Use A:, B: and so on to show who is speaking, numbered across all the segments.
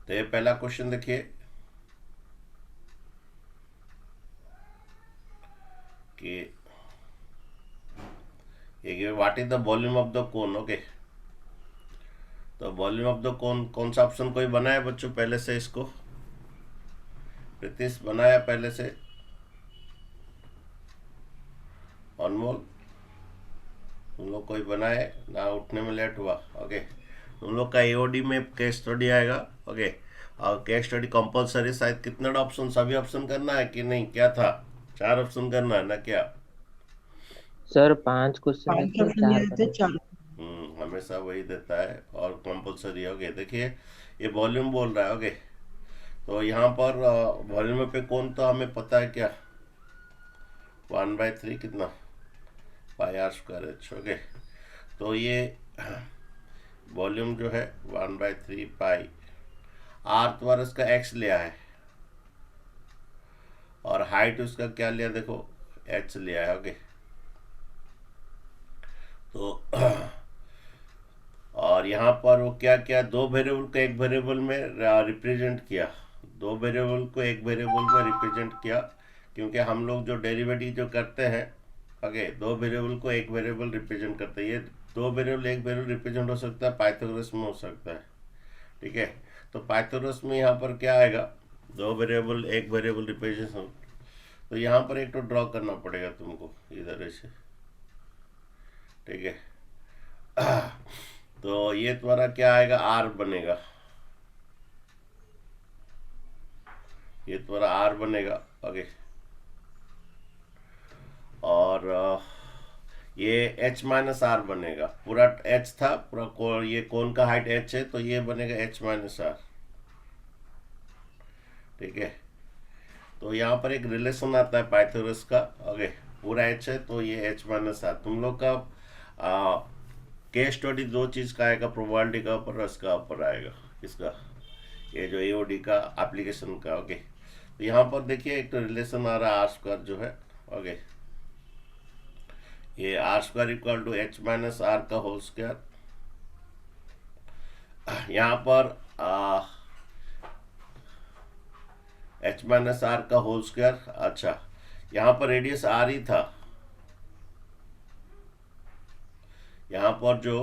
A: तो ये पहला क्वेश्चन देखिए कि ये what is the volume of the cone. Okay, तो वॉल्यूम ऑफ द कोन कौन सा ऑप्शन कोई बनाया बच्चों पहले से? इसको प्रीतिश बनाया पहले से? अनमोल, तुम लोग कोई बनाए ना? उठने में लेट हुआ। ओके, तुम लोग का एओडी में केस स्टडी आएगा। ओके, और केस स्टडी कंपलसरी शायद कितने ऑप्शन, सभी ऑप्शन करना है कि नहीं? क्या था, 4 ऑप्शन करना है ना क्या?
B: सर 5 क्वेश्चन है
C: 5
B: तो
C: ऑप्शन दिए
B: 4
C: थे,
B: करना।
C: 4।
A: हमेशा वही देता है और कंपलसरी। ओके, देखिए ये वॉल्यूम बोल रहा है। ओके, तो यहाँ पर वॉल्यूम पे कौन, तो हमें पता है क्या, 1/3 कितना, पाई आर स्क्वायर एच। ओके, तो ये वॉल्यूम जो है 1/3 पाई आर द्वारा इसका एक्स लिया है, और हाइट उसका क्या लिया देखो, एच लिया है। ओके, तो और यहाँ पर वो क्या क्या, दो वेरिएबल को एक वेरिएबल में रिप्रेजेंट किया, दो वेरिएबल को एक वेरिएबल में रिप्रेजेंट किया, क्योंकि हम लोग जो डेरिवेटिव जो करते हैं, ओके, दो वेरिएबल को एक वेरिएबल रिप्रेजेंट करते हैं। ये दो वेरिएबल एक वेरिएबल रिप्रेजेंट हो सकता है, पाइथागोरस में हो सकता है। ठीक है, तो पाइथागोरस में यहाँ पर क्या आएगा, दो वेरिएबल एक वेरिएबल रिप्रेजेंट। तो यहाँ पर एक तो ड्रॉ करना पड़ेगा तुमको इधर ऐसे। ठीक है, तो ये तुम्हारा क्या आएगा, आर बनेगा, ये तुम्हारा आर बनेगा। ओके, और ये एच माइनस आर बनेगा, पूरा एच था पूरा ये कौन का हाइट एच है, तो ये बनेगा एच माइनस आर। ठीक है, तो यहाँ पर एक रिलेशन आता है पाइथागोरस का। ओके, पूरा एच है तो ये एच माइनस आर। तुम लोग का केस स्टडी दो चीज का आएगा, प्रोबेबिलिटी का ऊपर, इसका ऊपर आएगा, इसका ये जो एओडी का एप्लीकेशन का। ओके, तो यहाँ पर देखिए एक तो रिलेशन आ रहा है आर स्क्वायर जो है। ओके, ये R square equal to H minus R का होल स्क्वायर। यहाँ पर एच माइनस आर का होल स्क्वायर। अच्छा, यहाँ पर रेडियस आर ही था, यहाँ पर जो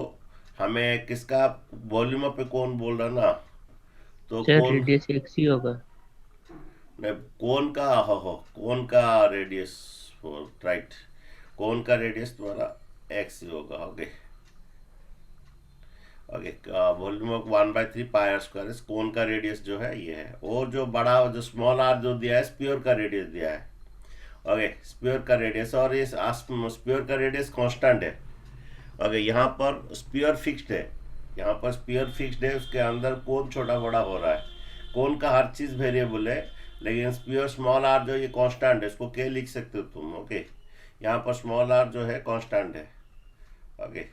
A: हमें किसका वॉल्यूम पे कौन बोल रहा ना, तो
B: सर
A: कौन,
B: रेडियस एक्स ही होगा।
A: नहीं कौन का, हो कौन का रेडियस, राइट, कौन का रेडियस तुम्हारा एक्स ही होगा। Okay, okay, volume of 1/3 pi R square, कौन का रेडियस जो है ये है, और जो बड़ा जो स्मॉल आर जो दिया है स्पीयर का रेडियस दिया है। ओके, स्पीयर का रेडियस, और ये स्पीयर का रेडियस कांस्टेंट है। ओके, यहाँ पर स्पीयर फिक्स्ड है, यहाँ पर स्पीयर फिक्स्ड है, उसके अंदर कौन छोटा बड़ा हो रहा है, कौन का हर चीज वेरिएबल है, लेकिन स्पीयर स्मॉल आर जो ये कांस्टेंट है, इसको क्या लिख सकते हो तुम। ओके, यहाँ पर स्मॉल आर जो है कांस्टेंट है। ओके,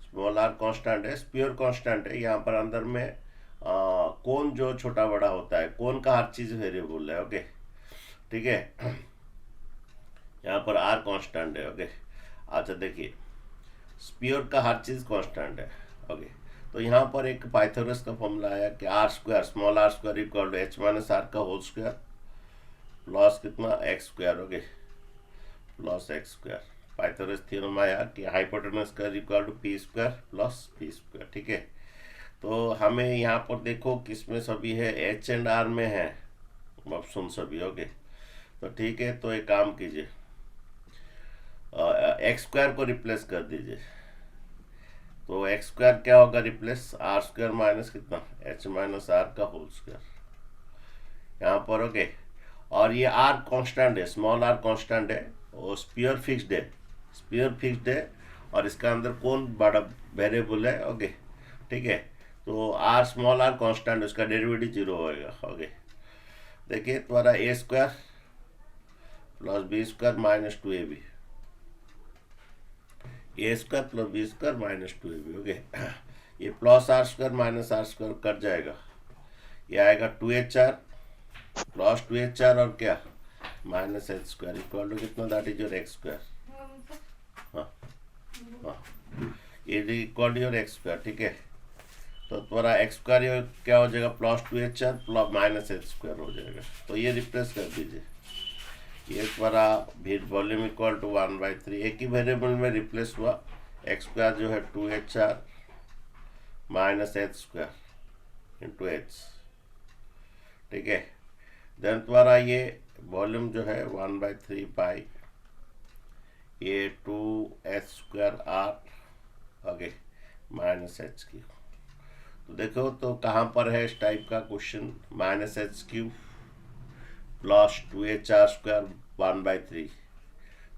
A: स्मॉल आर कांस्टेंट है, स्पीयर कांस्टेंट है, यहाँ पर अंदर में कौन जो छोटा बड़ा होता है, कौन का हर चीज वेरिएबल है। ओके, ठीक है, यहाँ पर आर कांस्टेंट है। ओके, अच्छा देखिए, स्पीयर का हर चीज कांस्टेंट है। ओके, तो यहाँ पर एक पाइथागोरस का फॉर्मूला आया कि R square small R square equal to H minus R का होल स्क्वायर प्लस कितना X square. Okay, plus X square. Pythagoras theorem आया कि hypotenuse square equal to P square plus P square. ठीक है, तो हमें यहाँ पर देखो किसमें सभी है, एच एंड आर में है ऑप्शन सभी। ओके, तो ठीक है, तो एक काम कीजिए, एक्स स्क्वायर को रिप्लेस कर दीजिए, तो एक्स स्क्वायर क्या होगा, रिप्लेस आर स्क्वायर माइनस कितना एच माइनस आर का होल स्क्वायर यहाँ पर। ओके, और ये आर कांस्टेंट है, स्मॉल आर कांस्टेंट है, और स्पीयर फिक्स्ड है, स्पीयर फिक्स्ड है, और इसका अंदर कौन बड़ा वेरिएबल है। ओके, ठीक है, तो आर स्मॉल आर कांस्टेंट, उसका डेरिवेटिव 0 होएगा। ओके, देखिए तुम्हारा a square plus b square minus 2ab, a square plus b square minus 2ab। Okay, ये plus r square minus r square cut जाएगा, ये आएगा 2HR प्लस 2HR और क्या minus h square equal to कितना, that is your x square. हाँ हाँ, ये equal to your x square. ठीक है, तो तुम्हारा एक्स स्क्वायर ये क्या हो जाएगा, plus 2h plus minus h square हो जाएगा। तो ये रिप्लेस कर दीजिए, ये तुम्हारा भी वॉल्यूम इक्वल टू 1/3, एक ही वेरिएबल में रिप्लेस हुआ। एक्स स्क्वायर जो है 2h minus h square into H, ठीक है। देन तुम्हारा ये वॉल्यूम जो है 1/3 पाई ये 2h² R okay minus H Q. तो देखो तो कहाँ पर है इस टाइप का क्वेश्चन, -h³ प्लस 2h² 1/3,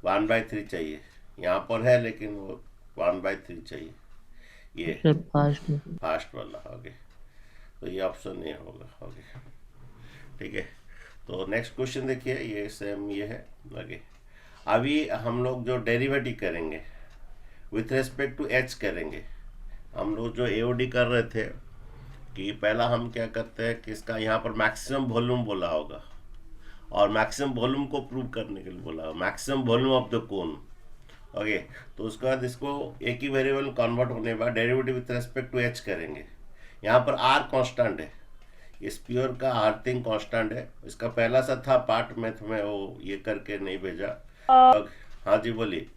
A: 1/3 चाहिए यहाँ पर है, लेकिन वो 1/3 चाहिए ये
B: सर फास्ट में।
A: फास्ट वाला। ओके, तो ये ऑप्शन नहीं होगा। ओके, ठीक है। तो नेक्स्ट क्वेश्चन देखिए, ये सेम ये है। ओके, अभी हम लोग जो डेरिवेटिव करेंगे विथ रेस्पेक्ट टू एच करेंगे। हम लोग जो एओडी कर रहे थे कि पहला हम क्या करते हैं कि इसका यहाँ पर मैक्सिमम वॉल्यूम बोला होगा, और मैक्सिमम वॉल्यूम को प्रूव करने के लिए बोला होगा, maximum volume of the cone. Okay, तो उसके बाद इसको एक ही वेरिएबल में कन्वर्ट होने के बाद derivative with respect to H करेंगे। यहाँ पर आर कांस्टेंट है, इस प्योर का अर्थिंग कांस्टेंट है। इसका पहला सा था पार्ट में तुम्हें वो ये करके नहीं भेजा। हाँ जी बोलिए।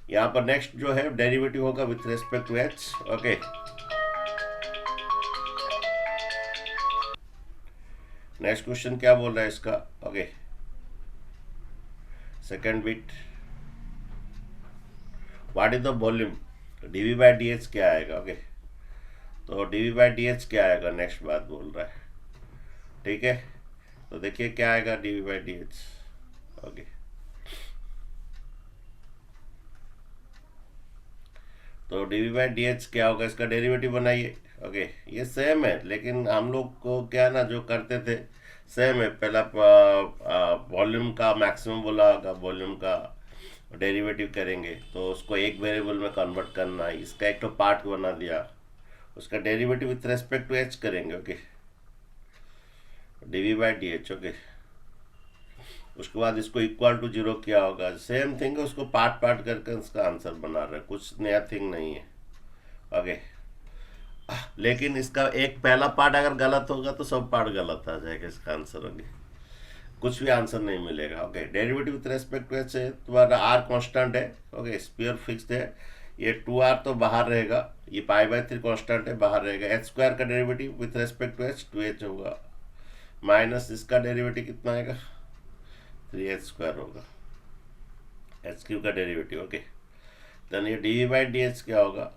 A: यहाँ पर नेक्स्ट जो है डेरिवेटिव होगा with respect to H. Okay, next question क्या बोल रहा है इसका। Okay, second bit, what is the volume, dv/dh क्या आएगा। ओके, तो dv/dh क्या आएगा, नेक्स्ट बात बोल रहा है, ठीक है। तो देखिए क्या आएगा dv/dh। ओके, तो dv/dh क्या होगा, इसका डेरिवेटिव बनाइए। ओके, ये सेम है, लेकिन हम लोग को क्या ना जो करते थे सेम है। पहला वॉल्यूम का मैक्सिमम बोला होगा, वॉल्यूम का डेरिवेटिव करेंगे तो उसको एक वेरिएबल में कन्वर्ट करना है। इसका एक तो पार्ट बना दिया, उसका derivative with respect to H करेंगे। Okay, dv/dh। ओके, उसके बाद इसको इक्वल टू 0 किया होगा, सेम थिंग है, उसको पार्ट पार्ट करके उसका आंसर बना रहे हैं, कुछ नया थिंग नहीं है। ओके, लेकिन इसका एक पहला पार्ट अगर गलत होगा तो सब पार्ट गलत आ जाएगा इसका आंसर। ओके, कुछ भी आंसर नहीं मिलेगा। Okay, derivative with respect to H है, तुम्हारा आर कांस्टेंट है। ओके, स्क्वायर फिक्स्ड है, ये 2r तो बाहर रहेगा, ये π/3 कांस्टेंट है बाहर रहेगा। एच स्क्वायर का derivative with respect to H 2h होगा, माइनस इसका डेरिवेटिव कितना आएगा 3h² होगा, h³ का डेरिवेटिव। ओके, देन ये dv/dh क्या होगा,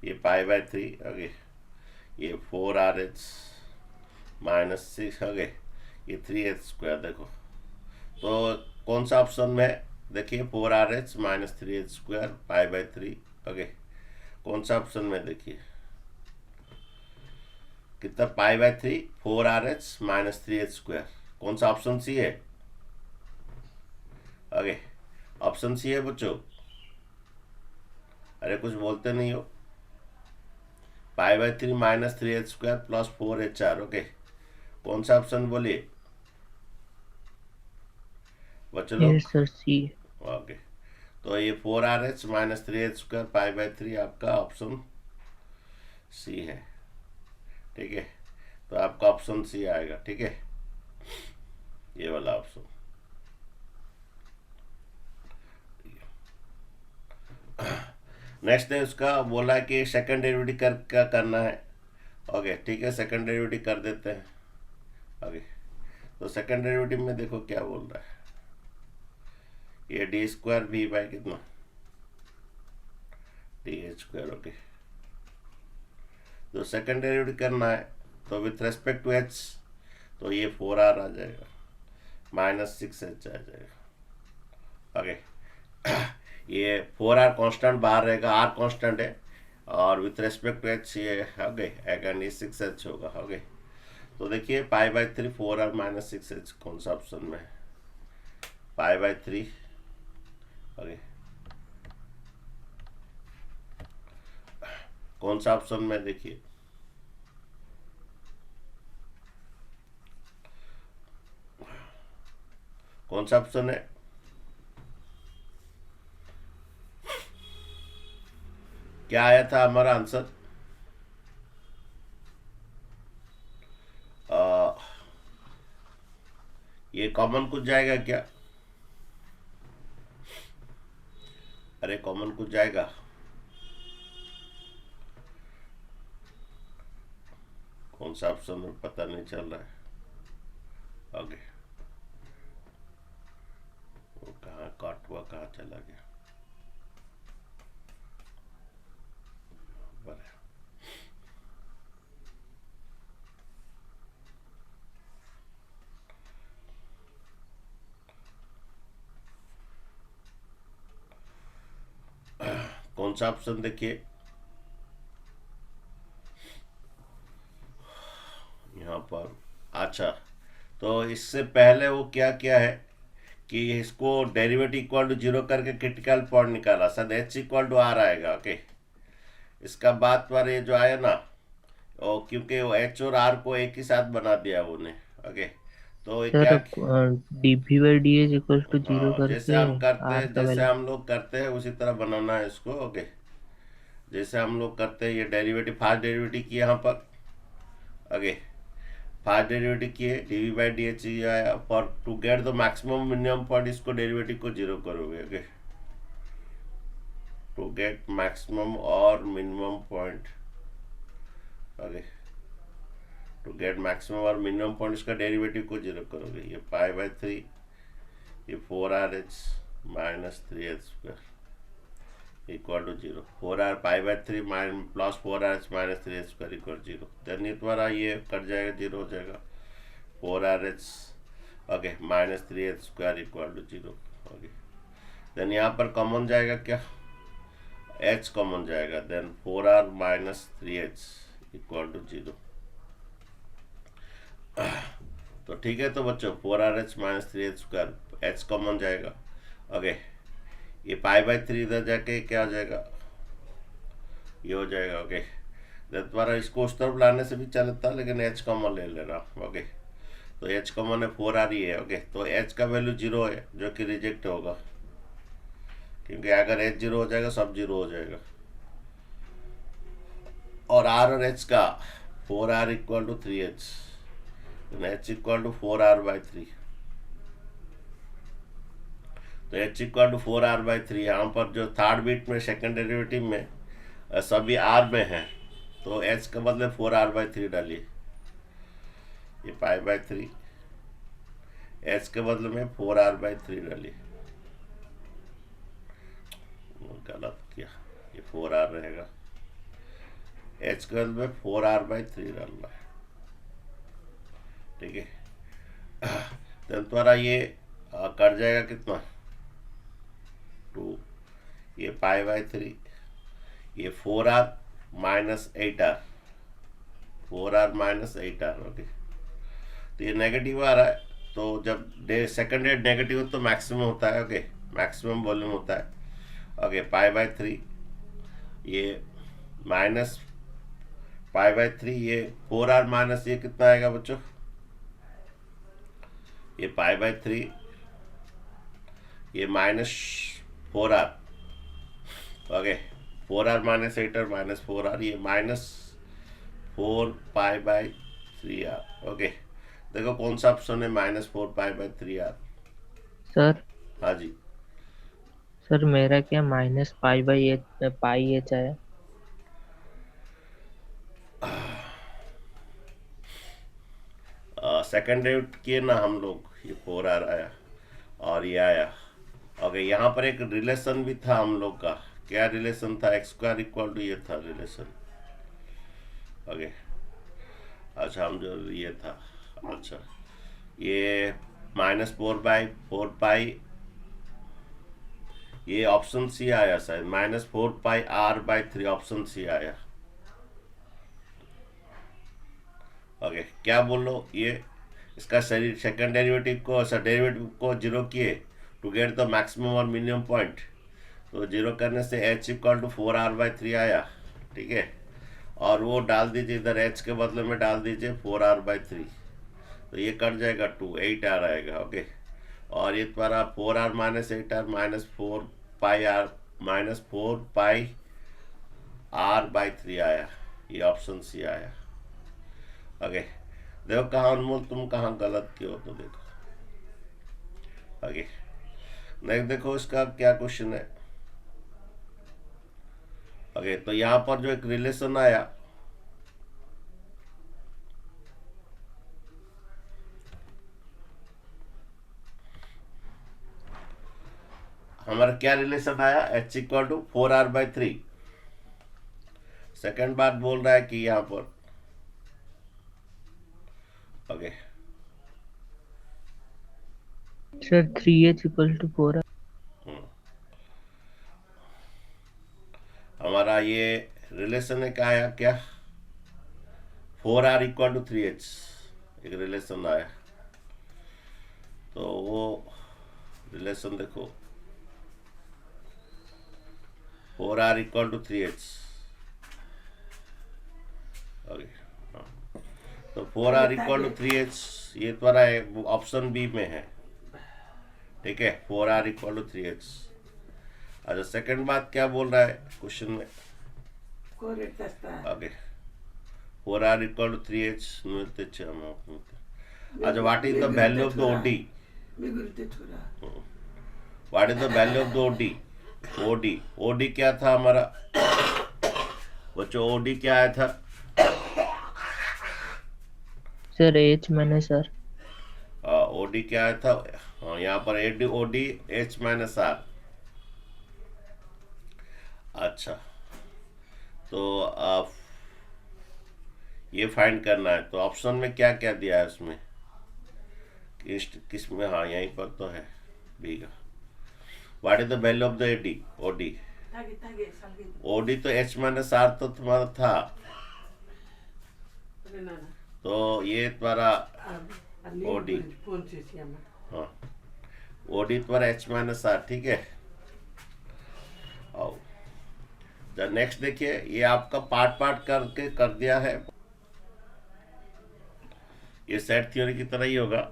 A: ये π/3। ओके, ये 4rh माइनस 6। ओके, ये 3h²। देखो तो कौन सा ऑप्शन में है, देखिए 4rh माइनस 3h² π/3। ओके, कौन सा ऑप्शन में देखिए कितना π/3 4rh माइनस 3h², कौन सा ऑप्शन सी है। ओके, ऑप्शन सी है बच्चों, अरे कुछ बोलते नहीं हो। π/3 minus 3h² plus 4hr। Okay, कौन सा ऑप्शन बोलिए बच्चों लोग।
B: यस सर सी।
A: ओके, तो ये 4rh माइनस 3h² π/3 आपका ऑप्शन सी है, ठीक है। तो आपका ऑप्शन सी आएगा, ठीक है, ये वाला ऑप्शन। नेक्स्ट है उसका बोला कि सेकंड डेरिवेटिव कर क्या करना है। ओके, ठीक है, सेकंड डेरिवेटिव कर देते हैं। ओके, तो सेकंड डेरिवेटिव में देखो क्या बोल रहा है, ये d² v/ कितना dh²। ओके, तो सेकंड डेरिवेटिव करना है तो विथ रेस्पेक्ट टू h, तो ये 4r आ जाएगा, माइनस 6h आ जाएगा। ओके, ये 4r कांस्टेंट बाहर रहेगा, r कांस्टेंट है, और विथ रेस्पेक्ट टू h ये हो गए अगेन ये 6h होगा। ओके, तो देखिए π/3 4r माइनस 6h कौन सा ऑप्शन में है, π/3। ओके, कौन सा ऑप्शन में देखिए, कौन सा ऑप्शन है, क्या आया था हमारा आंसर? ये कॉमन कुछ जाएगा क्या? अरे कॉमन कुछ जाएगा? कौन सा ऑप्शन में पता नहीं चल रहा है। ओके, वो कहाँ काट हुआ, कहाँ चला गया? बराबर। कौन सा ऑप्शन देखिए यहाँ पर। अच्छा, तो इससे पहले वो क्या किया है कि इसको डेरिवेटिव इक्वल टू जीरो करके क्रिटिकल पॉइंट निकाला, sir H equal to R आएगा। ओके, इसका बाद पर ये जो आया ना, और क्योंकि वो एच और आर को एक ही साथ बना दिया उन्हें। ओके, तो ये क्या,
B: sir dp by D H equal to zero
A: हाँ जैसे
B: करके
A: हम करते
B: आर
A: हैं,
B: का
A: जैसे
B: वैल्यू।
A: हम लोग करते हैं उसी तरह बनाना है इसको। ओके, जैसे हम लोग करते हैं, ये डेरिवेटिव फास्ट डेरिवेटिव किए यहाँ पर। ओके, फास्ट डेरिवेटिव किए, डीवी बाई डी एच आया, for to get the maximum minimum point इसको डेरिवेटिव को जीरो करोगे। ओके, टू गेट मैक्सिमम और minimum point. Okay, to get maximum और मिनिमम पॉइंट इसका डेरिवेटिव को जीरो करोगे। ये पाई बाई 3, ये 4rh minus 3h square equal to zero. 4r pi by 3 plus 4rh minus 3h square equal zero. Then ये तुम्हारा ये कट जाएगा, जीरो हो जाएगा। 4rh okay minus 3h square equal to zero. Okay, then यहाँ पर common जाएगा क्या? h कॉमन जाएगा, then 4r minus 3h equal to zero. तो ठीक है, तो बच्चों 4rh minus 3h square, h common जाएगा। ओके, ये पाई बाई 3 इधर जाके क्या हो जाएगा, ये हो जाएगा। ओके, तुम्हारा इसको उस तरफ लाने से भी चलता, लेकिन h कॉमन ले लेना। ओके, तो h कॉमन है, 4r ही है। ओके, तो h का वैल्यू जीरो है, जो कि रिजेक्ट होगा, क्योंकि अगर h जीरो हो जाएगा सब जीरो हो जाएगा। और r और h का 4r equal to 3h, h equal to 4r by 3। तो h equal to 4r by 3, यहाँ पर जो थर्ड बीट में सेकंड डेरिवेटिव में सभी r में है, तो h के बदले 4r बाई 3 डालिए। ये पाई बाई 3, h के बदले में 4r बाई 3 डालिए। गलत किया, ये 4r रहेगा, h के बदले में 4r बाई 3 डालना है। ठीक है, तो तुम्हारा ये कट जाएगा कितना, 2, ये पाई बाई 3, ये 4r minus 8r, 4r minus 8r। Okay, तो ये नेगेटिव आ रहा है, तो जब सेकंड रेट नेगेटिव हो तो मैक्सिमम होता है। ओके, मैक्सिमम वॉल्यूम होता है। ओके, पाई बाई 3, ये माइनस पाई बाई 3, ये 4r माइनस ये कितना आएगा बच्चों, ये पाई बाई 3, ये minus 4r। Okay, 4r minus 8r minus 4r, ये minus 4 pi by 3r। Okay, देखो कौन सा ऑप्शन है, minus 4 pi by 3r।
B: Sir
A: हाँ जी,
B: सर मेरा क्या माइनस पाई एच आया।
A: सेकंड डेट किए ना हम लोग, ये 4r आया और ये आया। ओके, यहाँ पर एक रिलेशन भी था हम लोग का, क्या रिलेशन था, एक्स स्क्वायर इक्वल टू ये था रिलेशन। ओके, अच्छा हम जो ये था, अच्छा ये माइनस 4/4 पाई, ये ऑप्शन सी आया शायद, माइनस 4 पाई r/3 ऑप्शन सी आया। ओके, क्या बोलो, ये इसका सेकंड डेरिवेटिव को, डेरिवेटिव को जीरो किए टू गेट द मैक्सिमम और मिनिमम पॉइंट, तो जीरो करने से h इक्वल टू 4r/3 आया। ठीक है, और वो डाल दीजिए इधर, h के बदले में डाल दीजिए 4r/3, तो ये कट जाएगा 2, 8r आएगा। ओके, और ये तुम्हारा 4r माइनस 8r माइनस 4 पाई r माइनस 4 पाई r/3 आया, ये ऑप्शन सी आया। ओके, देखो कहाँ अनमोल तुम कहाँ गलत किए हो, तो देखो। ओके, नेक्स्ट देखो इसका क्या क्वेश्चन है। ओके, तो यहाँ पर जो एक रिलेशन आया, हमारा क्या रिलेशन आया, h = 4r/3। सेकेंड बात बोल रहा है कि यहाँ पर ओके
B: सर 3h = 4r।
A: हमारा ये रिलेशन है क्या आया, क्या 4r = 3h, एक रिलेशन आया। तो वो रिलेशन देखो 4r = 3h। ओके, तो 4r = 3h ये तुम्हारा ऑप्शन बी में है, ठीक है, 4r = 3h। अच्छा, सेकंड बात क्या बोल रहा है क्वेश्चन में, ओके 4r = 3h मिलते अच्छा, what is the value of the OD, what is the value of the OD, OD क्या था हमारा बच्चों, ओडी क्या आया था
B: सर h - r।
A: ओडी क्या आया था, हाँ यहाँ पर ओडी h-r। अच्छा, तो आप ये फाइंड करना है, तो ऑप्शन में क्या क्या दिया है उसमें, किस में, हाँ यहीं पर तो है बी का। What is the value of the AD, OD, OD तो h-r तो तुम्हारा था, तो ये तुम्हारा ओडी, हाँ ओडी तुम्हारा h-r, ठीक है। आओ नेक्स्ट देखिए, ये आपका पार्ट करके कर दिया है, ये सेट थ्योरी की तरह ही होगा।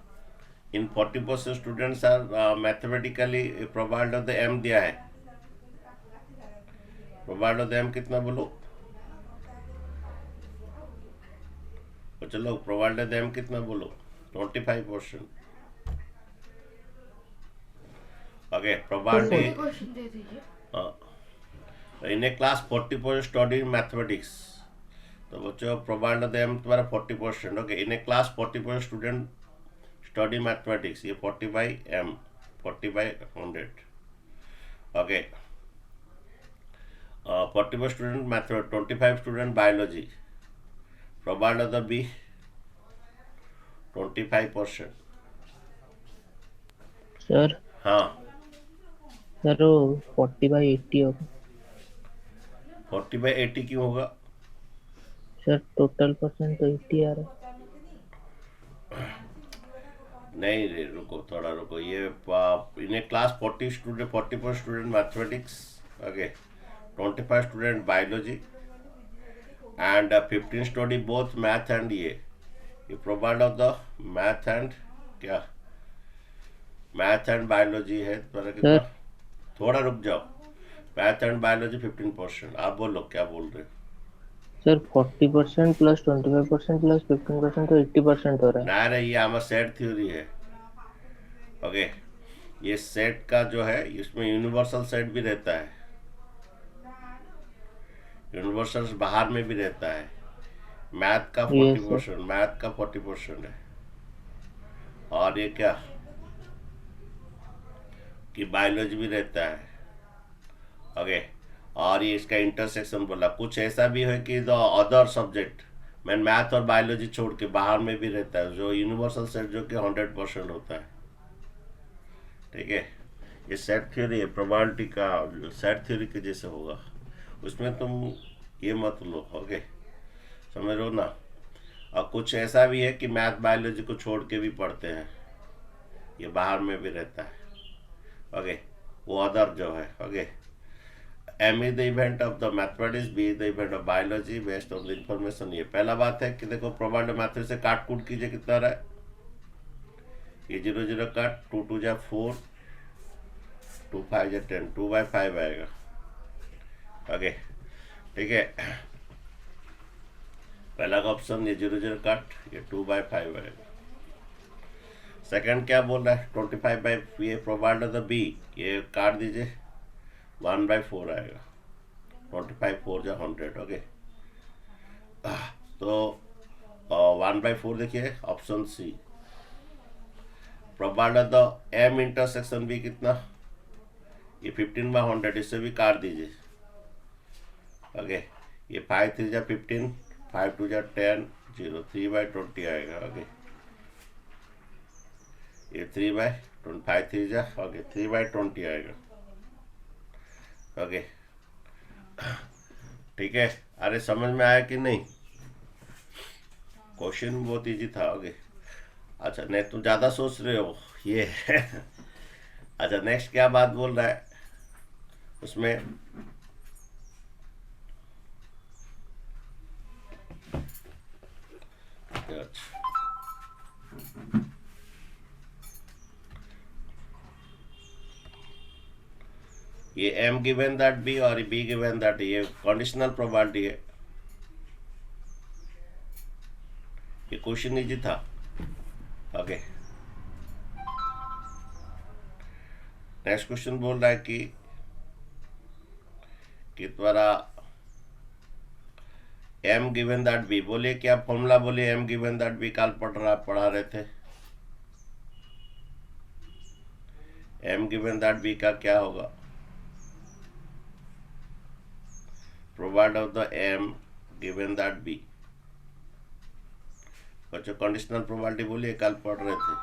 A: In 40% students are mathematically probability of the M दिया है, प्रोबेबिलिटी ऑफ द एम कितना बोलो, तो चलो प्रोबेबिलिटी ऑफ द एम कितना बोलो, 25%। Okay, probability in a class 40% study in mathematics, तो बच्चों प्रोबेबिलिटी ऑफ द एम तुम्हारा 40%। Okay, in a class 40% student study mathematics, ये 40/m, 40/100। Okay, 40% student mathematics, 25 student biology, probability of the B 25%।
B: Sir
A: हाँ,
B: sir वो 40/80 होगा।
A: 40/80 क्यों होगा,
B: sir total percent तो 80 आ रहा
A: नहीं रे, रुको थोड़ा रुको, ये in class 40% student mathematics, okay 25 student biology and 15 study both math and ये probability of the math and क्या, मैथ एंड बायोलॉजी है तुम्हारा कितना, थोड़ा रुक जाओ, मैथ एंड बायोलॉजी 15%। आप बोलो क्या बोल रहे हो
B: सर 40% प्लस 25% प्लस 15% तो 80% हो रहा है।
A: ना रे, ये हमारा सेट थ्योरी है। ओके, ये सेट का जो है इसमें यूनिवर्सल सेट भी रहता है, यूनिवर्सल बाहर में भी रहता है। मैथ का 40%, मैथ का 40% है, और ये क्या कि बायोलॉजी भी रहता है। ओके, और ये इसका इंटरसेक्शन बोला, कुछ ऐसा भी है कि द अदर सब्जेक्ट मैं मैथ और बायोलॉजी छोड़ के बाहर में भी रहता है, जो यूनिवर्सल सेट जो कि 100% होता है, ठीक है। ये सेट थ्योरी है, प्रोबेबिलिटी का सेट थ्योरी के जैसे होगा, उसमें तुम ये मत लो, ओके समझ लो ना। और कुछ ऐसा भी है कि मैथ बायोलॉजी को छोड़ के भी पढ़ते हैं, ये बाहर में भी रहता है, ओके वो अदर जो है। Okay, M is the event of the mathematics, B is the event of biology based on the information। ये पहला बात है कि देखो प्रोबेबिलिटी मैथमेटिक्स से काट कूट कीजिए, कितना रहा है, ये 0 0 काट, 2 2 जा 4, 2 5 जा 10, 2/5 आएगा। ओके, ठीक है, पहला का ऑप्शन ये 0 0 कट, ये 2/5 आएगा। सेकंड क्या बोल रहा है, 25/, ये प्रोवाइड ऑफ द बी, ये काट दीजिए, 1/4 आएगा। 25 4 जा 100। ओके, तो 1/4 देखिए option C. Provide of the M intersection B कितना, ये 15/100, इससे भी काट दीजिए। ओके, ये 5 3 जा 15, 5 2 जा 10, 0, 3/20 आएगा। ओके, ये 3/20, 5 3 जा, ओके 3/20 आएगा। ओके, ठीक है। अरे समझ में आया कि नहीं, क्वेश्चन बहुत इजी था। ओके, अच्छा नहीं तुम ज़्यादा सोच रहे हो ये अच्छा नेक्स्ट क्या बात बोल रहा है उसमें, अच्छा ये एम गिवन दैट बी और बी गिवन दैट, ये कंडीशनल प्रोबेबिलिटी है। ये क्वेश्चन इजी था। ओके, नेक्स्ट क्वेश्चन बोल रहा है कि द्वारा एम गिवन दैट बी, बोलिए क्या फॉर्मूला, बोलिए एम गिवन दैट बी, कल पढ़ा रहे थे। एम गिवन दैट बी का क्या होगा, provide of the M given that B, बच्चों कंडीशनल प्रोबेबिलिटी बोलिए, कल पढ़ रहे थे।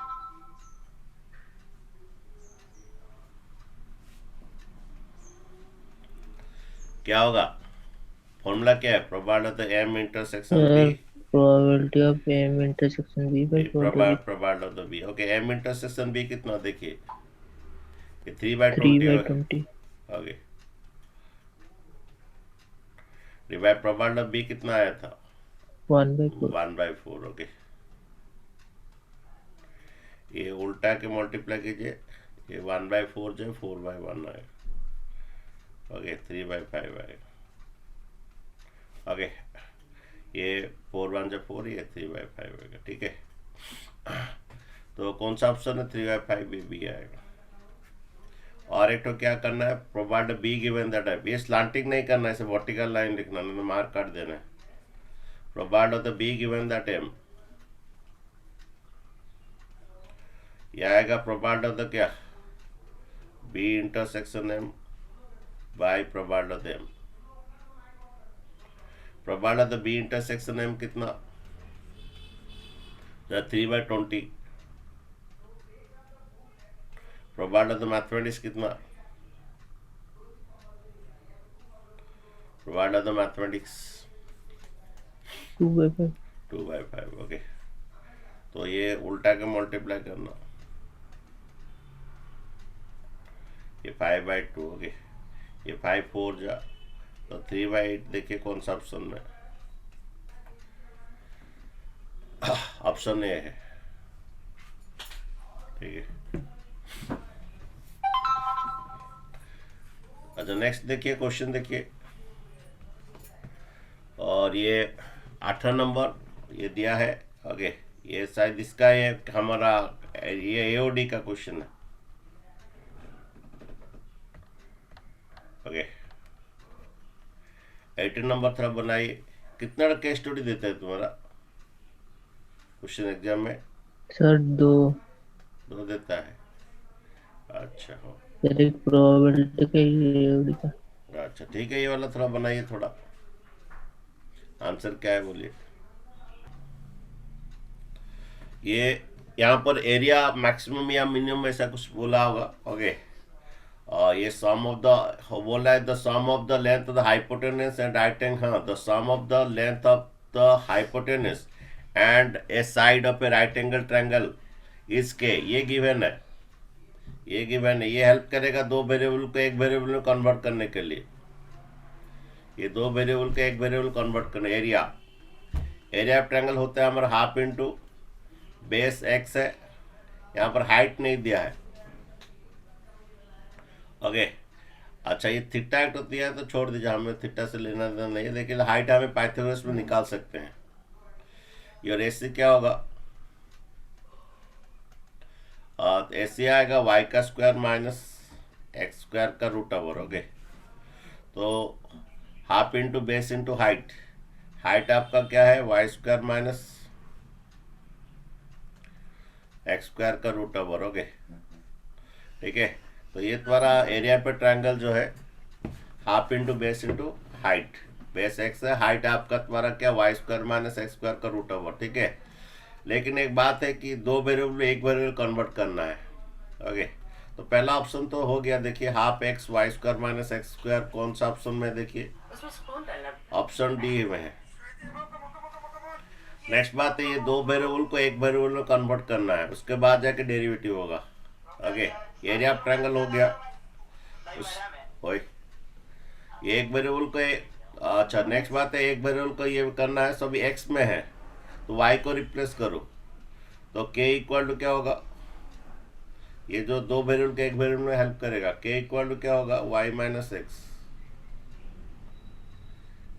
A: क्या होगा, फॉर्मूला क्या है, probability of the M intersection B,
B: probability of M intersection B by
A: probability of the B. Okay, M intersection B कितना देखिए, ये 3/20। Okay, divide probability of B कितना आया था, 1/4। ओके, ये उल्टा के मल्टीप्लाई कीजिए, ये 1/4 जो 4/1 आएगा। ओके, 3/5 आएगा। ओके, ये 4 1 जो 4, ये 3/5 आएगा। ठीक है, तो कौन सा ऑप्शन है, 3/5 बी आएगा। और एक तो क्या करना है, प्रोवाइड बी गिवन दैट है, ये स्लांटिंग नहीं करना है, इसे वर्टिकल लाइन लिखना, नहीं तो मार्क काट देना है। Provide of the B given that M, ये आएगा प्रोवाइड ऑफ द क्या, B intersection M by provide of the M. Provide of the B intersection M कितना, 3/20। प्रोवाइड ऑफ द मैथमेटिक्स कितना, provide of the mathematics 2/5। Okay, तो ये उल्टा के multiply करना, ये 5/2। ओके, ये 5 4 जा, तो 3/8 देखिए कौन सा ऑप्शन में, ऑप्शन ए है। ठीक है, अच्छा नेक्स्ट देखिए, क्वेश्चन देखिए, और ये 8वां नंबर ये दिया है। ओके, ये शायद इसका ये हमारा ये एओडी का क्वेश्चन है। ओके, 18 नंबर थोड़ा बनाइए। कितना केस स्टडी देता है तुम्हारा क्वेश्चन एग्जाम में,
B: सर 2
A: देता है। अच्छा हो,
B: सर एक प्रोबेबिलिटी का एओडी का।
A: अच्छा ठीक है, ये वाला थोड़ा बनाइए, थोड़ा आंसर क्या है बोलिए। ये यहाँ पर एरिया मैक्सिमम या मिनिमम ऐसा कुछ बोला होगा। ओके, ये सम ऑफ द बोला है, the sum of the length of the hypotenuse and right angle, हाँ the sum of the length of the hypotenuse and a side of a right angle triangle इसके, ये गिवन है, ये given है। ये help करेगा दो वेरिएबल को एक वेरिएबल में कन्वर्ट करने के लिए, ये दो वेरिएबल को एक वेरिएबल कन्वर्ट करने। एरिया ऑफ ट्रायंगल होता है हमारा हाफ इंटू बेस एक्स है, यहाँ पर हाइट नहीं दिया है। ओके, अच्छा, ये थीटा एक्ट होती है तो छोड़ दीजिए, हमें थीटा से लेना देना नहीं है, लेकिन हाइट हमें पाइथागोरस में निकाल सकते हैं। और एसी क्या होगा? एसी आएगा वाई का स्क्वायर माइनस एक्स स्क्वायर का रूट ओवर। ओके, तो half into base into height. Height आपका क्या है? Y square minus x square का रूट ओवर। ओके, ठीक है। तो ये तुम्हारा एरिया पे ट्रायंगल जो है half into base into height. Base x है, हाइट आपका तुम्हारा क्या? Y square minus x square का रूट ओवर। ठीक है, लेकिन एक बात है कि दो वेरिएबल में एक वेरिएबल कन्वर्ट करना है। ओके, तो पहला ऑप्शन तो हो गया। देखिए half x y square minus x square कौन सा ऑप्शन में? देखिए ऑप्शन डी में है। नेक्स्ट बात है, ये दो वेरिएबल को एक वेरिएबल में कन्वर्ट करना है, उसके बाद जाके डेरिवेटिव होगा। ओके, एरिया ऑफ ट्रायंगल हो गया। ओए, ये एक वेरिएबल को अच्छा, नेक्स्ट बात है, एक वेरिएबल को ये करना है, सभी एक्स में है, तो वाई को रिप्लेस करो, तो के इक्वल टू क्या होगा? ये जो दो वेरिएबल के एक वेरिएबल में हेल्प करेगा। के इक्वल टू क्या होगा? Y minus x.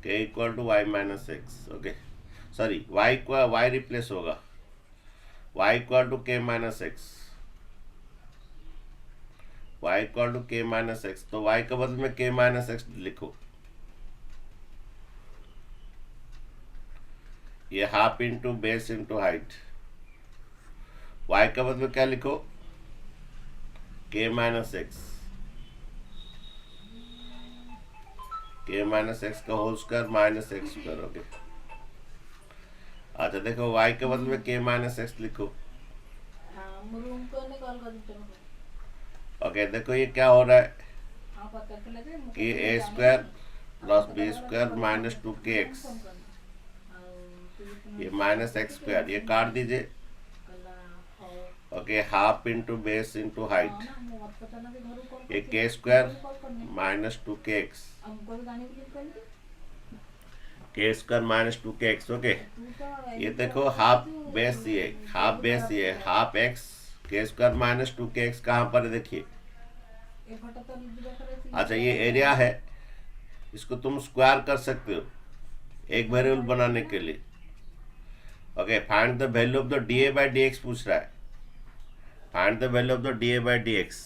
A: K equal to y minus x. Okay, sorry, y replace होगा, y equal to k minus x. Y equal to k minus x, तो वाई के बदले में के माइनस एक्स लिखो। ये half into base into height. Y के बदले में क्या लिखो? K minus x. K minus x का whole square minus x square. Okay, अच्छा देखो, वाई के बदले में के माइनस एक्स लिखो। ओके, देखो ये क्या हो रहा है कि a square plus b square minus two k x, ये माइनस एक्स स्क्वायर, ये काट दीजिए। Okay, half into base into height, ये k square minus two k x, k square minus two k x. Okay, ये देखो half base, ये half base, ये half x, k square minus two k x कहाँ पर है? देखिए, अच्छा ये एरिया है, इसको तुम स्क्वायर कर सकते हो एक वेरिएबल बनाने के लिए। Okay, find the value of the D A by D x पूछ रहा है। Find the value of the D A by D x.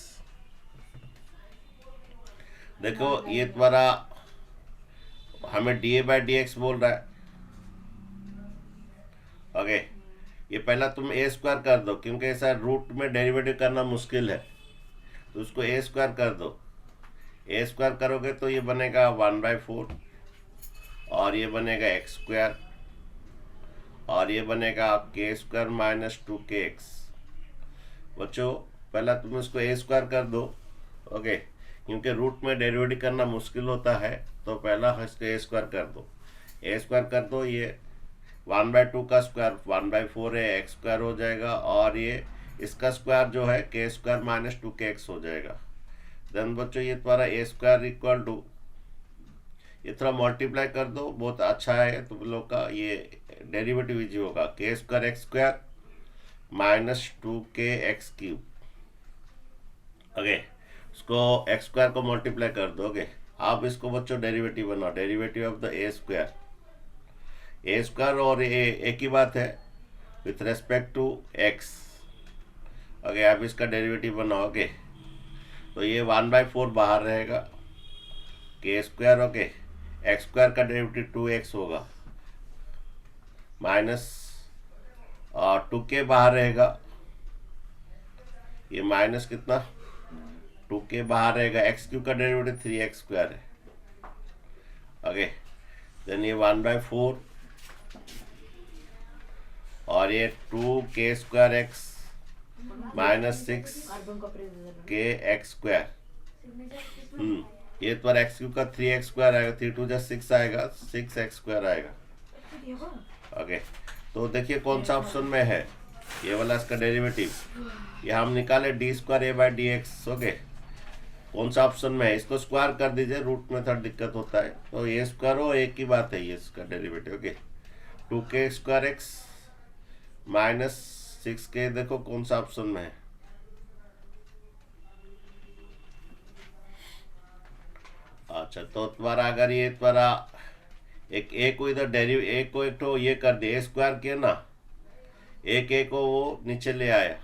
A: देखो ये तुम्हारा हमें D A by D x बोल रहा है। ओके, ये पहला तुम ए स्क्वायर कर दो, क्योंकि ऐसा रूट में डेरिवेटिव करना मुश्किल है, तो उसको ए स्क्वायर कर दो। ए स्क्वायर करोगे तो ये बनेगा 1/4, और ये बनेगा एक्स स्क्वायर, और ये बनेगा के square minus two k x. बच्चों पहला तुम इसको ए स्क्वायर कर दो। ओके, क्योंकि रूट में डेरिवेटिव करना मुश्किल होता है, तो पहला इसको ए स्क्वायर कर दो। ए स्क्वायर कर दो, ये 1/2 का स्क्वायर 1/4 है, एक्स स्क्वायर हो जाएगा, और ये इसका स्क्वायर जो है k square minus two k x हो जाएगा। देन बच्चों ये तुम्हारा ए स्क्वायर इक्वल टू, ये थोड़ा मल्टीप्लाई कर दो, बहुत अच्छा है तुम लोग का, ये डेरिवेटिव इजी होगा। K square x square minus two k x cube. Okay, उसको एक्स स्क्वायर को मल्टीप्लाई कर दो। ओके, आप इसको बच्चों डेरिवेटिव बनाओ, derivative of the a square. A square और ए एक ही बात है with respect to x. Okay, आप इसका डेरिवेटिव बनाओगे तो ये 1/4 बाहर रहेगा, के स्क्वायर। ओके, एक्स स्क्वायर का डेरिवेटिव 2x होगा, माइनस 2k बाहर रहेगा, ये माइनस कितना 2k बाहर रहेगा, एक्स क्यूब का डेरिवेटिव 3x स्क्वायर है। ओके, देन ये 1/4 और ये 2k square x minus 6k x square. ये तो एक्स क्यूब का 3x स्क्वायर आएगा, 3 2 जा 6 आएगा, 6x स्क्वायर आएगा। ओके, तो देखिए कौन सा ऑप्शन में है ये वाला इसका डेरिवेटिव। ये हम निकाले D square A by D x. Okay, कौन सा ऑप्शन में है? इसको स्क्वायर कर दीजिए, रूट में थोड़ा दिक्कत होता है, तो ये स्क्वायर हो, एक ही बात है ये इसका derivative. Okay, 2k square x minus 6k, देखो कौन सा ऑप्शन में है। अच्छा, तो तुम्हारा अगर ये तुम्हारा एक ए को इधर डेरिव ए को एक तो ये कर दिया, ए स्क्वायर किया ना, एक ए को वो नीचे ले आया,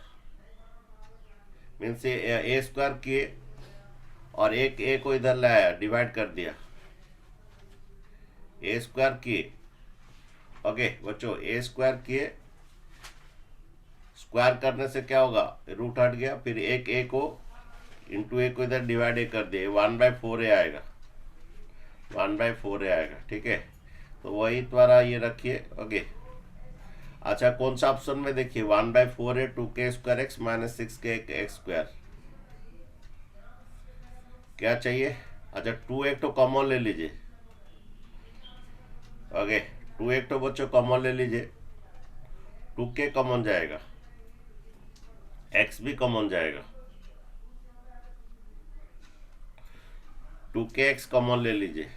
A: मीन्स ए स्क्वायर किए और एक ए को इधर ले आया, डिवाइड कर दिया, ए स्क्वायर किए। ओके बच्चों, ए स्क्वायर किए, स्क्वायर करने से क्या होगा, रूट हट गया, फिर एक ए को इंटू ए को इधर डिवाइड ए कर दिए, 1/4 ए आएगा, 1/4 ए आएगा। ठीक है, तो वही तुम्हारा ये रखिए। ओके, अच्छा कौन सा ऑप्शन में देखिए, 1/4 है 2k² x minus 6k x², क्या चाहिए। अच्छा 2 एक तो कॉमन ले लीजिए। ओके 2 एक तो बच्चों कॉमन ले लीजिए, 2k कॉमन जाएगा, x भी कॉमन जाएगा, 2kx कॉमन ले लीजिए,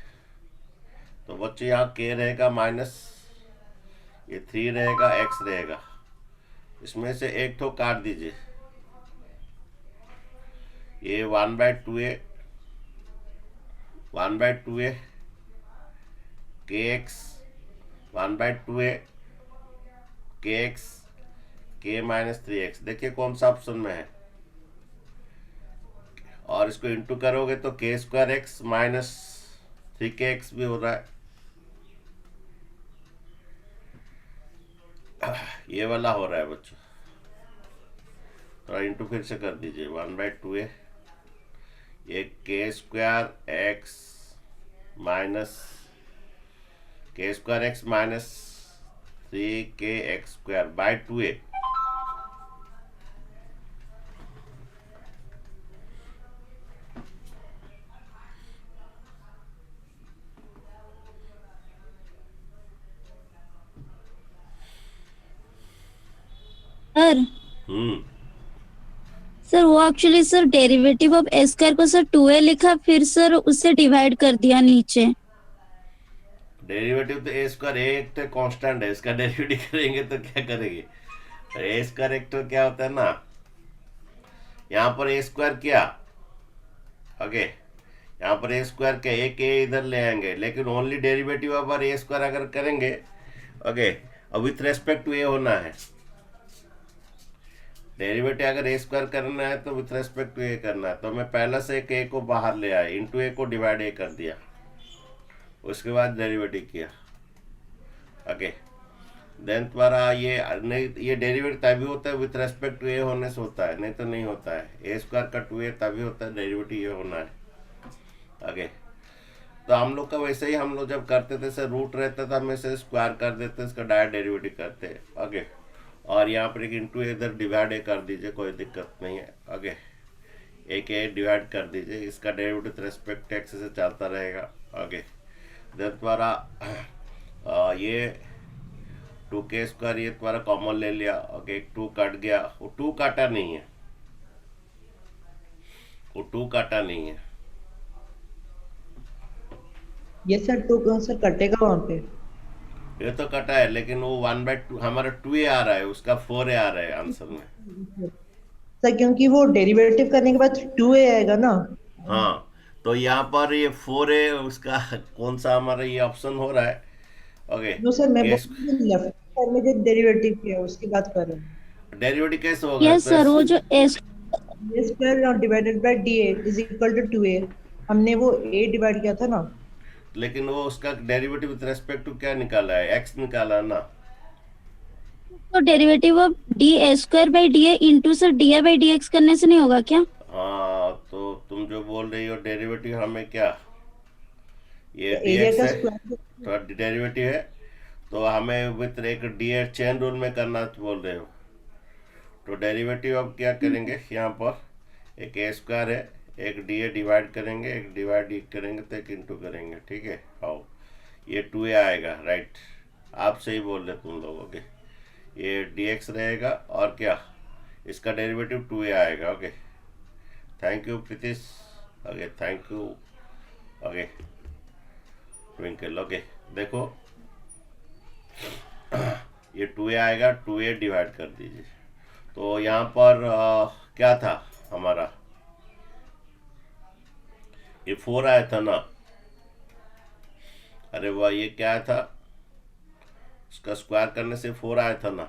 A: तो बच्चों यहाँ k रहेगा माइनस, ये 3 रहेगा, x रहेगा, इसमें से एक तो काट दीजिए, ये 1/2a, 1/2a kx, 1/2a kx, k minus 3x, देखिए कौन सा ऑप्शन में है, और इसको इंटू करोगे तो k² x माइनस 3kx भी हो रहा है, ये वाला हो रहा है बच्चों, थोड़ा इंटू फिर से कर दीजिए, 1/2a, ये k² x minus k² x minus 3kx² by 2a,
C: sir
A: हम्म
C: सर वो actually sir derivative of a square को सर 2a लिखा, फिर सर उसे डिवाइड कर दिया नीचे।
A: डेरिवेटिव तो ए स्क्वायर, एक तो कांस्टेंट है, इसका डेरिवेटिव करेंगे तो क्या करेंगे, ए स्क्वायर एक तो क्या होता है ना, यहाँ पर ए स्क्वायर किया, ओके यहाँ पर ए स्क्वायर क्या, एक ए इधर ले आएंगे, लेकिन ओनली डेरिवेटिव अगर ए स्क्वायर अगर करेंगे, ओके अब विथ रेस्पेक्ट टू ए होना है, डेरिवेटिव अगर ए स्क्वायर करना है तो विथ रेस्पेक्ट टू ए करना है, तो मैं पहले से एक ए को बाहर ले आया, इंटू ए को डिवाइड ए कर दिया, उसके बाद डेरिवेटिव किया। ओके देन तुम्हारा ये नहीं, ये डेरिवेटिव तभी होता है विथ रेस्पेक्ट टू ए होने से होता है, नहीं तो नहीं होता है, ए स्क्वायर का 2a तभी होता है, डेरिवेटिव ये होना है। ओके तो हम लोग का वैसे ही, हम लोग जब करते थे सर रूट रहता था, हम इसे स्क्वायर कर देते, इसका डायरेक्ट डेरिवेटिव करते। ओके और यहाँ पर एक इंटू इधर डिवाइड ए कर दीजिए, कोई दिक्कत नहीं है। ओके एक ए डिवाइड कर दीजिए, इसका डेरिवेटिव रेस्पेक्ट एक्स से चलता रहेगा। ओके देन तुम्हारा ये 2k² ये तुम्हारा कॉमन ले लिया। ओके 2 कट गया, वो 2 काटा नहीं है, वो 2 काटा नहीं है,
D: ये सर तो कौन सा कटेगा वहां पे।
A: ये तो कटा है, लेकिन वो 1/2 हमारा 2a आ रहा है, उसका 4a आ रहा है आंसर में।
D: सर क्योंकि वो डेरिवेटिव करने के बाद 2a आएगा ना।
A: हाँ तो यहाँ पर ये 4a उसका कौन सा हमारा ये ऑप्शन हो रहा है। ओके
D: नो सर मैं
A: केस
D: लेफ्ट साइड में जो डेरिवेटिव किया उसकी बात कर रहा हूँ।
A: डेरिवेटिव कैसे होगा,
C: यस सर, वो जो a
D: a square divided by dA is equal to 2a, हमने वो a डिवाइड किया था ना।
A: लेकिन वो उसका डेरिवेटिव विद रेस्पेक्ट टू क्या निकाला है, एक्स निकाला ना।
C: तो derivative of d² by D into sir D by D x करने से नहीं होगा क्या?
A: हाँ तो तुम जो बोल रही हो डेरिवेटिव हमें क्या, ये
D: एरिया
A: dx
D: का
A: है
D: स्क्वायर
A: तो डेरिवेटिव है, तो हमें विथ एक dx चेन रूल में करना बोल रहे हो, तो डेरिवेटिव अब क्या करेंगे, यहाँ पर एक ए स्क्वायर है, एक डी ए डिवाइड करेंगे, एक डिवाइड करेंगे तो एक इंटू करेंगे। ठीक है आओ ये 2a आएगा, राइट आप सही बोल रहे तुम लोग। ओके ये dx रहेगा और क्या, इसका डेरिवेटिव 2a आएगा। Okay thank you Pritish. Okay thank you. Okay twinkle. Okay देखो ये 2a आएगा, 2a डिवाइड कर दीजिए, तो यहाँ पर क्या था हमारा, ये 4 आया था ना, अरे वाह, ये क्या आया था? उसका स्क्वायर करने से 4 आया था ना।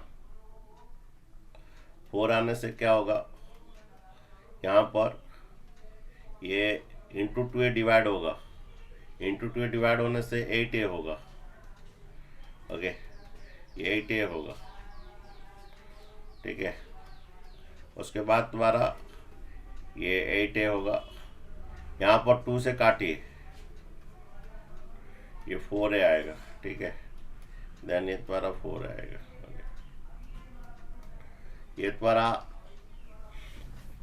A: 4 आने से क्या होगा, यहाँ पर ये इंटू 2a डिवाइड होगा। इंटू 2a डिवाइड होने से 8a होगा। ओके, ये 8a होगा, ठीक है। उसके बाद तुम्हारा ये 8a होगा, यहाँ पर 2 से काटिए, ये 4a आएगा, ठीक है। देन ये तुम्हारा 4 आएगा। ओके, ये तुम्हारा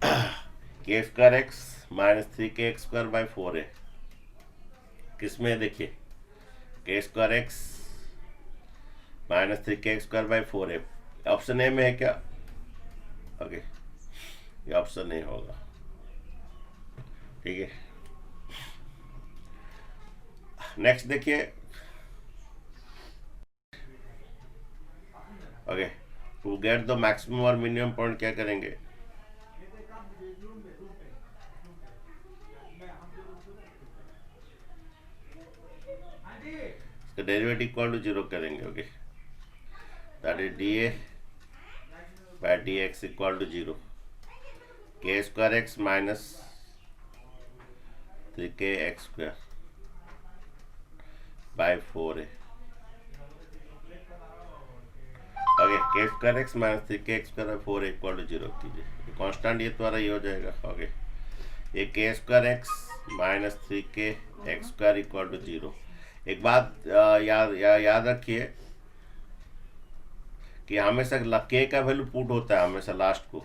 A: के square x minus 3k square by 4a किसमें देखिए, के square x minus 3k square by 4a option A में है क्या? ओके, ये ऑप्शन ए होगा, ठीक है। नेक्स्ट देखिए, okay, to get the maximum और मिनिमम पॉइंट क्या करेंगे, डेरिवेटिव इक्वल टू 0 करेंगे। Okay, that is dA by dx equal to 0, k square x minus 3k x square by 4a। Okay, k square x minus 3k x square by 4a equal to 0 कीजिए, constant ये तुम्हारा ये हो जाएगा। Okay, ये k square x minus 3k x square equal to 0। एक बात याद रखिए कि हमेशा के का वैल्यू पुट होता है हमेशा लास्ट को,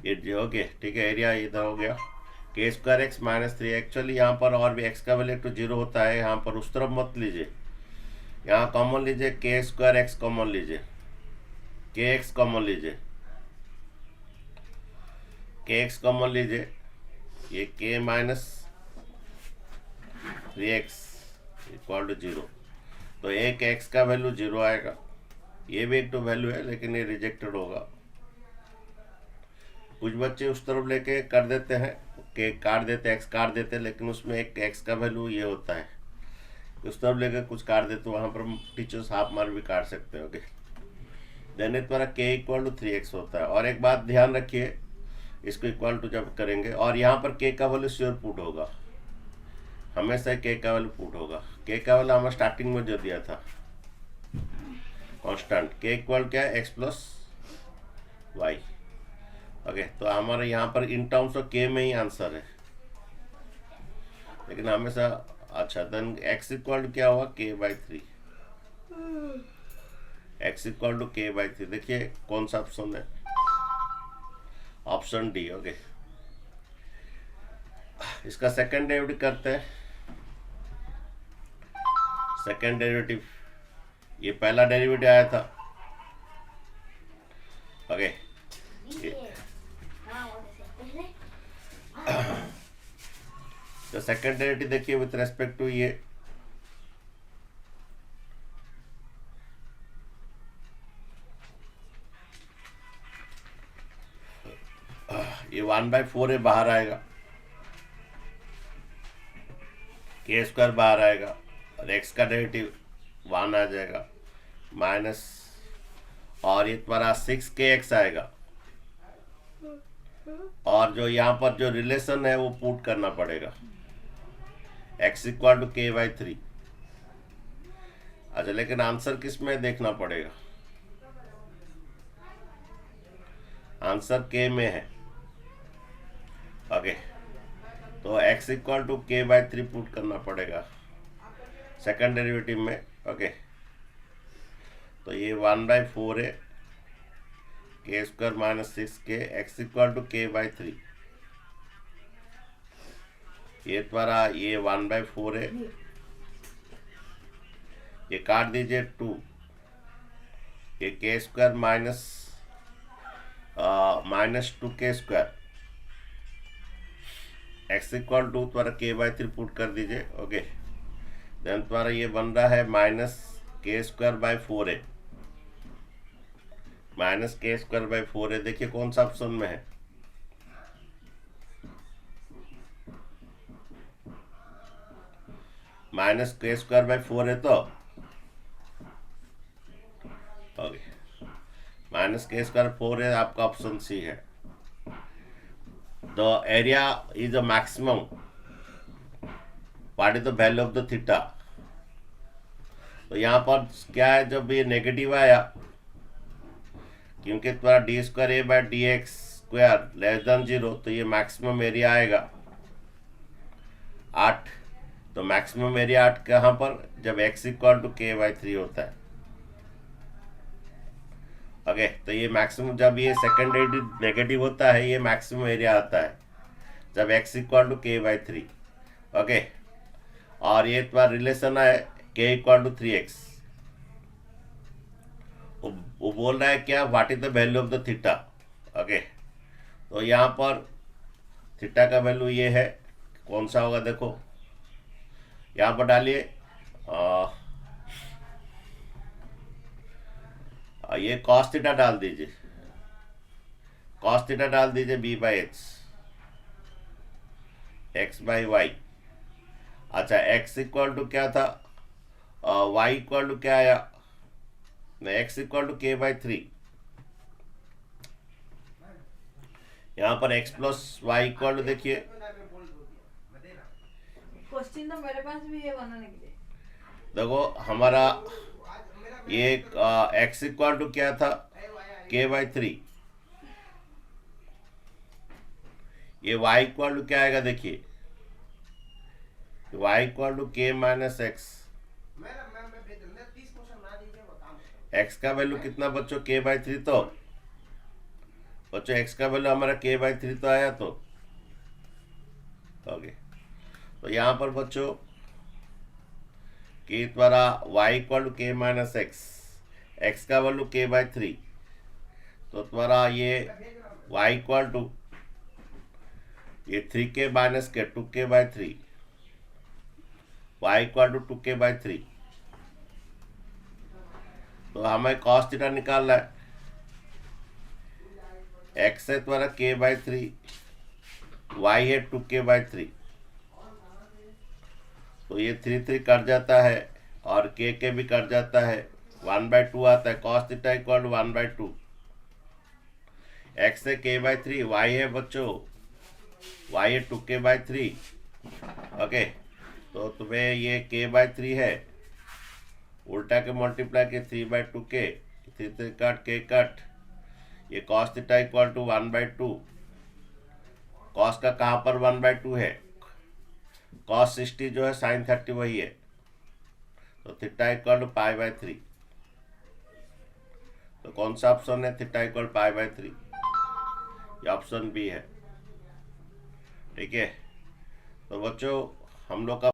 A: ये जो ओके, ठीक है। एरिया इधर हो गया, के स्क्वायर एक्स माइनस 3, एक्चुअली यहाँ पर और भी एक्स का वैल्यू तो 0 होता है, यहाँ पर उस तरफ मत लीजिए, यहाँ कॉमन लीजिए, के स्क्वायर एक्स कॉमन लीजिए, के एक्स कॉमन लीजिए, के एक्स कॉमन लीजिए, ये के माइनस 3x इक्वल टू 0, तो एक एक्स का वैल्यू 0 आएगा, ये भी एक तो वैल्यू है लेकिन ये रिजेक्टेड होगा। कुछ बच्चे उस तरफ लेके कर देते हैं, के काट देते, एक्स काट देते, लेकिन उसमें एक एक्स का वैल्यू ये होता है, उस तरफ लेकर कुछ काट देते, तो वहाँ पर टीचर्स हाफ मार्क भी काट सकते हैं। ओके, देन तुम्हारा के इक्वल टू 3x होता है। और एक बात ध्यान रखिए, इसको इक्वल टू जब करेंगे और यहाँ पर के का वैल्यू श्योर पुट होगा, हमेशा के का वैल्यू पुट होगा। के का वैल्यू हमें स्टार्टिंग में जो दिया था कांस्टेंट, के इक्वल क्या है, एक्स प्लस वाई। ओके, तो हमारे यहाँ पर इन टर्म्स ऑफ के में ही आंसर है, लेकिन हमेशा अच्छा, देन एक्स इक्वल टू क्या हुआ, के by 3, x equal to k by 3। देखिए कौन सा ऑप्शन है, ऑप्शन डी। ओके, इसका सेकंड डेरिवेटिव करते हैं। सेकंड डेरिवेटिव, ये पहला डेरिवेटिव आया था। ओके, तो सेकंड डेरिवेटिव देखिए विथ रेस्पेक्ट टू ये ये 1/4 बाहर आएगा, के स्क्वायर बाहर आएगा और एक्स का डेरिवेटिव 1 आ जाएगा माइनस, और ये तुम्हारा 6kx आएगा, और जो यहाँ पर जो रिलेशन है वो पुट करना पड़ेगा, x equal to k by 3। अच्छा, लेकिन आंसर किस में देखना पड़ेगा, आंसर के में है। ओके, तो x equal to k by 3 put करना पड़ेगा सेकंड डेरिवेटिव में। ओके, तो ये 1/4 है, k square minus 6k, x equal to k by 3, ये तुम्हारा ये 1/4 है, ये काट दीजिए 2, ये k square minus 2k square, x equal to तुम्हारा के बाई 3 पुट कर दीजिए। ओके, देन तुम्हारा ये बन रहा है माइनस के स्क्वायर बाई 4 है, माइनस के स्क्वायर बाई 4 है। देखिए कौन सा ऑप्शन में है, माइनस के स्क्वायर बाई 4 है तो ओके, माइनस के स्क्वायर 4 है, आपका ऑप्शन सी है। The area is a maximum, what is the value of the theta. तो यहाँ पर क्या है, जब ये नेगेटिव आया, क्योंकि तुम्हारा D square A by D x square less than 0, तो ये मैक्सिमम एरिया आएगा 8। तो मैक्सिमम एरिया 8 कहाँ पर, जब x equal to k by 3 होता है। ओके, तो ये मैक्सिमम, जब ये सेकेंड नेगेटिव होता है, ये मैक्सिमम एरिया आता है जब x equal to k by 3। Okay, और ये तुम्हारा रिलेशन है k इक्वल टू 3x। वो बोल रहा है क्या, what is the value of the theta. Okay, तो यहाँ पर थीटा का वैल्यू ये है, कौन सा होगा देखो, यहाँ पर डालिए ये कॉस थीटा डाल दीजिए, कॉस थीटा डाल दीजिए b by x, x by y. अच्छा, x इक्वल टू क्या था, y इक्वल टू क्या आया, x equal to k by 3। यहाँ पर x plus y equal to देखिए,
E: क्वेश्चन तो मेरे पास भी है बनाने के लिए।
A: देखो हमारा ये x इक्वल टू क्या था, के बाई 3। ये y इक्वल टू क्या आएगा देखिए, y equal to k minus x. x का वैल्यू कितना बच्चों, के बाई 3। तो बच्चों x का वैल्यू हमारा के बाई 3 तो आया। तो ओके, तो यहाँ पर बच्चों कि तुम्हारा y equal to k minus x, x का वैल्यू के बाई 3, तो तुम्हारा ये y इक्वल टू ये 3k minus k 2k by 3, y equal to 2k by 3। तो हमें कॉस थीटा निकालना है, x है तुम्हारा k बाई 3, y है 2k बाई 3। तो ये 3 कट जाता है और k भी कट जाता है, 1/2 आता है। Cos theta equal to 1/2। x है k बाई 3, y है बच्चों, y है 2k बाई 3। ओके, तो तुम्हें ये k बाई 3 है, उल्टा के मल्टीप्लाई के 3/2k, 3 कट k कट, ये cos theta equal to 1/2। Cos का कहाँ पर 1/2 है, कॉस 60 जो है साइन 30 वही है, तो theta equal to pi by 3। तो कौन सा ऑप्शन है, थीटा इक्वल पाई बाई 3, ये ऑप्शन बी है। ठीक है, तो बच्चों हम लोग का